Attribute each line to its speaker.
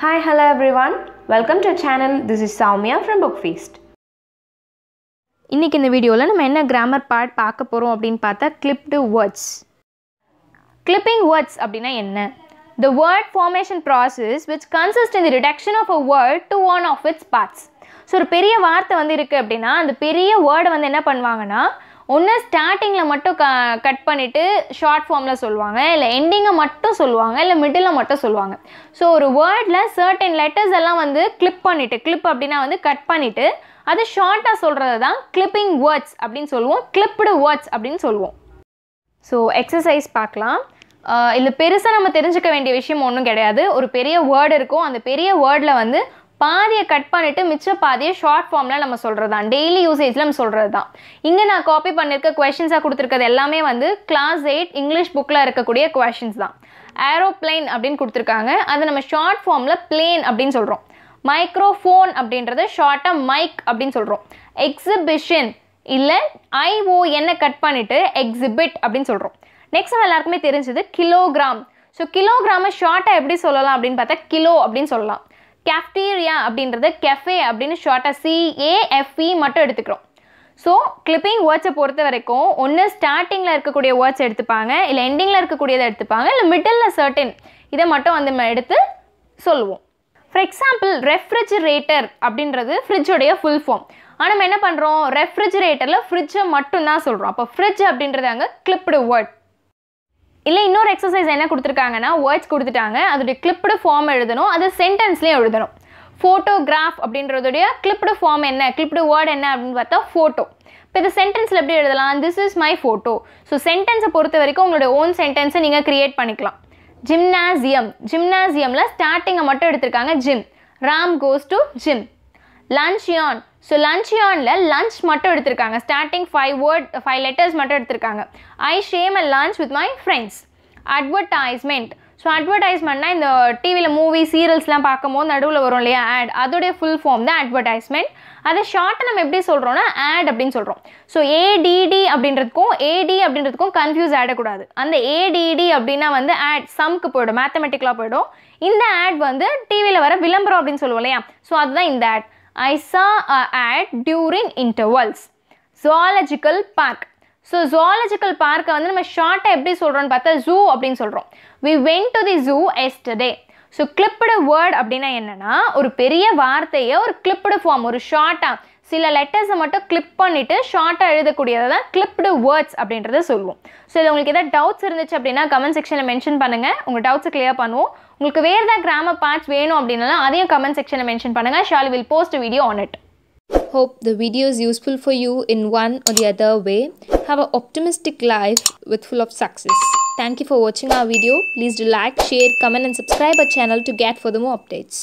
Speaker 1: Hi, hello everyone. Welcome to our channel. This is Soumya from Bookfeast. இன்னைக்கு இந்த வீடியோல நம்ம என்ன grammar part பார்க்க போறோம் அப்படினு பார்த்தா clipped words. Clipping words அப்படினா என்ன? The word formation process which consists in the reduction of a word to one of its parts. So ஒரு பெரிய வார்த்தை வந்து இருக்கு அப்படினா அந்த பெரிய வேர்ட் வந்து என்ன பண்ணுவாங்கன்னா ஒண்ணு ஸ்டார்டிங்ல மட்டும் கட் பண்ணிட்டு ஷார்ட் ஃபார்ம்ல சொல்வாங்க இல்ல எண்டிங்க மட்டும் சொல்வாங்க இல்ல மிடில்ல மட்டும் சொல்வாங்க. சோ ஒரு வேர்ட்ல certain letters எல்லாம் வந்து கிளிப் பண்ணிட்டு கிளிப் அப்படினா வந்து கட் பண்ணிட்டு அது ஷார்ட்டா சொல்றது தான் clipping words அப்படினு சொல்லுவோம். clipped words அப்படினு சொல்லுவோம். சோ எக்சர்சைஸ் பார்க்கலாம். இல்ல பெருசா நம்ம தெரிஞ்சுக்க வேண்டிய விஷயம் ஒண்ணும் கிடையாது. ஒரு பெரிய வேர்ட் இருக்கும். அந்த பெரிய வேர்ட்ல வந்து பாதியை கட் பண்ணிட்டு மிச்ச பாதியை ஷார்ட் ஃபார்ம்ல நம்ம சொல்றது தான். டெய்லி யூசேஜ்ல நம்ம சொல்றது தான். இங்க நான் காப்பி பண்ணிருக்க क्वेश्चंसா கொடுத்திருக்கிறது எல்லாமே வந்து கிளாஸ் 8 இங்கிலீஷ் புக்ல இருக்கக்கூடிய क्वेश्चंस தான். ஏரோப்ளேன் அப்படினு கொடுத்திருக்காங்க. அது நம்ம ஷார்ட் ஃபார்ம்ல plane அப்படினு சொல்றோம். மைக்ரோஃபோன் அப்படின்றது ஷார்ட்டா மைக் அப்படினு சொல்றோம். எக்ஸிபிஷன் இல்ல ION கட் பண்ணிட்டு எக்ஸிபிட் அப்படினு சொல்றோம். நெக்ஸ்ட் எல்லாருக்குமே தெரிஞ்சது கிலோகிராம். சோ கிலோகிராமை ஷார்ட்டா எப்படி சொல்லலாம் அப்படினு பார்த்தா கிலோ அப்படினு சொல்லலாம். cafeteria அப்படின்றது cafe அப்படினு ஷார்ட்டா CAFE மட்டும் எடுத்துக்கிறோம். சோ clipping words பொறுத்த வரைக்கும் ஒன்னு ஸ்டார்டிங்ல இருக்கக்கூடிய words எடுத்துப்பாங்க இல்ல எண்டிங்ல இருக்கக்கூடியதை எடுத்துப்பாங்க இல்ல மிடில்ல certain இத மட்டும் வந்து நம்ம எடுத்து சொல்லுவோம். ஃபார் எக்ஸாம்பிள் ரெஃப்ரிஜரேட்டர் அப்படின்றது ஃப்ரிட்ஜோடைய ஃபுல் ஃபார்ம். ஆனா நம்ம என்ன பண்றோம் ரெஃப்ரிஜரேட்டர்ல ஃப்ரிட்ஜை மட்டும் தான் சொல்றோம். அப்ப ஃப்ரிட்ஜ் அப்படின்றது அங்க clipped word. இல்ல இன்னொரு எக்சர்சைஸ் என்ன கொடுத்திருக்காங்கன்னா வேர்ட்ஸ் கொடுத்துட்டாங்க. அதோட clipped ஃபார்ம் எழுதணும். அது சென்டென்ஸ்லயே எழுதணும். ஃபோட்டோகிராஃப் அப்படின்றதுடைய clipped ஃபார்ம் என்ன clipped வேர்ட் என்ன அப்படினு பார்த்தா ஃபோட்டோ. இப்போ இந்த சென்டென்ஸ்ல எப்படி எழுதலாம் this is my photo. So சென்டென்ஸை பொறுத்த வரைக்கும் உங்களோட ஓன் சென்டென்ஸை நீங்க கிரியேட் பண்ணிக்கலாம். ஜிம்னாசியம் ஜிம்னாசியம்ல ஸ்டார்டிங்கை மட்டும் எடுத்திருக்காங்க gym. Ram goes to gym. லஞ்சியான் ஸோ லஞ்சியான்ல லஞ்ச் மட்டும் எடுத்திருக்காங்க. ஸ்டார்டிங் 5 letters மட்டும் எடுத்திருக்காங்க. I share a lunch with my friends. Advertisement so அட்வர்டைஸ்மெண்ட்னா இந்த டிவியில் மூவி சீரியல்ஸ்லாம் பார்க்கும்போது நடுவில் வரும் இல்லையா ஆட் அதோடைய ஃபுல் ஃபார்ம் தான் அட்வர்டைஸ்மெண்ட். அதை ஷார்ட்டாக நம்ம எப்படி சொல்கிறோம்னா ஆட் அப்படின்னு சொல்கிறோம். ஸோ ஏடிடி அப்படின்றதுக்கும் கன்ஃபியூஸ் ஆகிடக்கூடாது. அந்த ஏடிடி அப்படின்னா வந்து ஆட் சம்க்கு போய்டும் மேத்தமெட்டிக்கலாக போய்டும். இந்த ஆட் வந்து டிவியில் வர விளம்பரம் அப்படின்னு சொல்லுவோம் இல்லையா ஸோ அதுதான் இந்த add. I saw a ad during intervals. Zoological park. So zoological park வந்து நம்ம ஷார்ட்டா எப்படி சொல்றோம்னு பார்த்தா zoo அப்படினு சொல்றோம். We went to the zoo yesterday. So clipped word அப்படினா என்னன்னா ஒரு பெரிய வார்த்தையை ஒரு clipped form ஒரு ஷார்ட்டா சில லெட்டர்ஸை மட்டும் கிளிப் பண்ணிட்டு ஷார்ட்டா எழுதக்கூடியதை தான் clipped words அப்படின்றத சொல்லுவோம். ஸோ இது உங்களுக்கு ஏதாவது டவுட்ஸ் இருந்துச்சு அப்படின்னா கமெண்ட் செக்ஷனில் மென்ஷன் பண்ணுங்க. உங்கள் டவுட்ஸை கிளியர் பண்ணுவோம். உங்களுக்கு வேறு ஏதாவது கிராமர் பார்ட்ஸ் வேணும் அப்படின்னாலும் அதையும் கமெண்ட் செக்ஷனில் மென்ஷன் பண்ணுங்க. Shall will post a video on it.
Speaker 2: Hope the video is useful for you in one or the other way. Have an optimistic life with full of success. Thank you for watching our video. Please do like, share, comment and subscribe our channel to get further more updates.